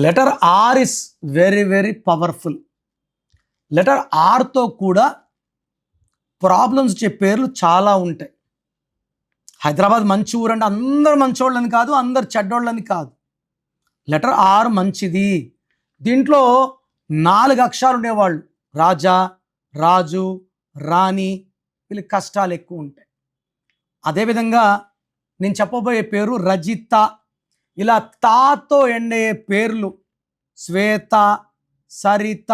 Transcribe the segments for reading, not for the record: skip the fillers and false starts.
Letter R is very very powerful. Letter ఆర్తో కూడా problems వచ్చే పేర్లు చాలా ఉంటాయి. హైదరాబాద్ మంచి ఊరు అంటే అందరు మంచోళ్ళని కాదు, అందరు చెడ్డోళ్ళని కాదు. లెటర్ ఆర్ మంచిది. దీంట్లో 4 అక్షరాలు ఉండేవాళ్ళు రాజా, రాజు, రాణి, వీళ్ళకి కష్టాలు ఎక్కువ ఉంటాయి. అదేవిధంగా నేను చెప్పబోయే పేరు రజిత. ఇలా తాతో ఎండ్ అయ్యే పేర్లు శ్వేత, సరిత,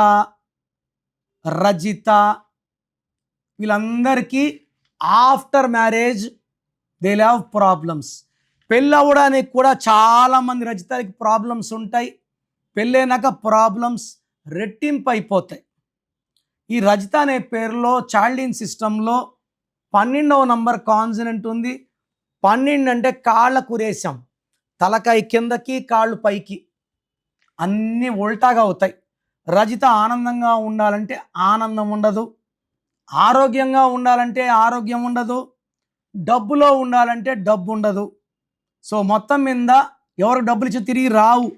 రజిత, వీళ్ళందరికీ after marriage they have problems. పెళ్ళి అవ్వడానికి కూడా చాలామంది రజితకి ప్రాబ్లమ్స్ ఉంటాయి. పెళ్ళైనాక ప్రాబ్లమ్స్ రెట్టింపు అయిపోతాయి. ఈ రజిత అనే పేరులో చైల్డ్ సిస్టంలో 12వ నంబర్ కాన్సనెంట్ ఉంది. 12 అంటే కాళ్ళ కురేసాం, తలకాయ కిందకి కాళ్ళు పైకి అన్నీ ఉల్టాగా అవుతాయి. రజిత ఆనందంగా ఉండాలంటే ఆనందం ఉండదు, ఆరోగ్యంగా ఉండాలంటే ఆరోగ్యం ఉండదు, డబ్బులో ఉండాలంటే డబ్బు ఉండదు. సో మొత్తం మీద ఎవరు డబ్బులు ఇచ్చి తిరిగి రావు.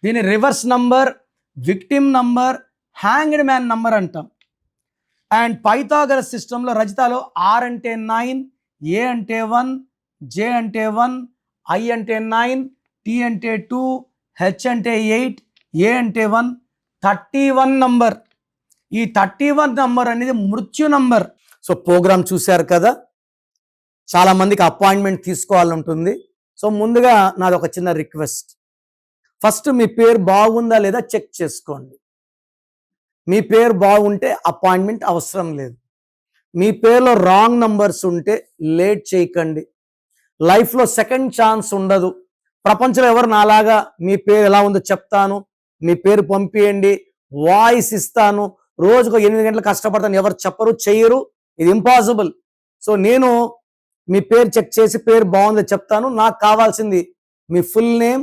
దీని reverse number, victim number, hanged man number అంటాం. అండ్ పైథాగరస్ సిస్టంలో రజితలో ఆర్ అంటే 9, ఏ అంటే 1, జే అంటే 1, ఐ అంటే 9, టీ అంటే 2, హెచ్ అంటే 8, ఏ అంటే 1, 31 నంబర్. ఈ 31 నంబర్ అనేది మృత్యు నంబర్. సో ప్రోగ్రామ్ చూశారు కదా, చాలామందికి అపాయింట్మెంట్ తీసుకోవాలని ఉంటుంది. సో ముందుగా నాది ఒక చిన్న రిక్వెస్ట్, ఫస్ట్ మీ పేరు బాగుందా లేదా చెక్ చేసుకోండి. మీ పేరు బాగుంటే అపాయింట్మెంట్ అవసరం లేదు. మీ పేరులో రాంగ్ నంబర్స్ ఉంటే లేట్ చేయకండి. లైఫ్లో సెకండ్ ఛాన్స్ ఉండదు. ప్రపంచంలో ఎవరు నాలాగా మీ పేరు ఎలా ఉందో చెప్తాను, మీ పేరు పంపియండి, వాయిస్ ఇస్తాను, రోజుకు 8 గంటలు కష్టపడతాను, ఎవరు చెప్పరు, చెయ్యరు. ఇది ఇంపాసిబుల్. సో నేను మీ పేరు చెక్ చేసి పేరు బాగుందో చెప్తాను. నాకు కావాల్సింది మీ ఫుల్ నేమ్,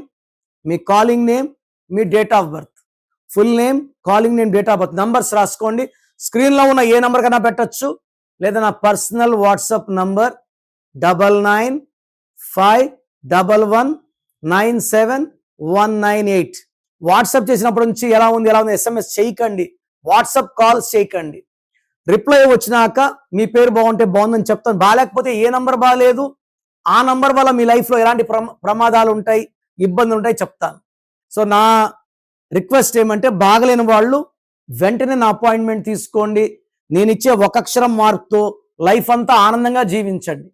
మీ కాలింగ్ నేమ్, మీ date of birth. Full name, calling name, date of birth, numbers రాసుకోండి. స్క్రీన్లో ఉన్న ఏ నంబర్ కన్నా పెట్టచ్చు, లేదా నా పర్సనల్ వాట్సాప్ నంబర్ 9951197198. వాట్సాప్ చేసినప్పటి నుంచి ఎలా ఉంది ఎస్ఎంఎస్ చేయకండి, వాట్సాప్ కాల్స్ చేయకండి. రిప్లై వచ్చినాక మీ పేరు బాగుంటే బాగుందని చెప్తాను, బాగాలేకపోతే ఏ నంబర్ బాగాలేదు, ఆ నంబర్ వల్ల మీ లైఫ్లో ఎలాంటి ప్రమాదాలు ఉంటాయి, ఇబ్బందులు ఉంటాయి చెప్తాను. సో నా రిక్వెస్ట్ ఏమంటే, బాగలేని వాళ్ళు వెంటనే నా అపాయింట్మెంట్ తీసుకోండి. నేను ఇచ్చే 1 అక్షరం మార్క్తో లైఫ్ అంతా ఆనందంగా జీవించండి.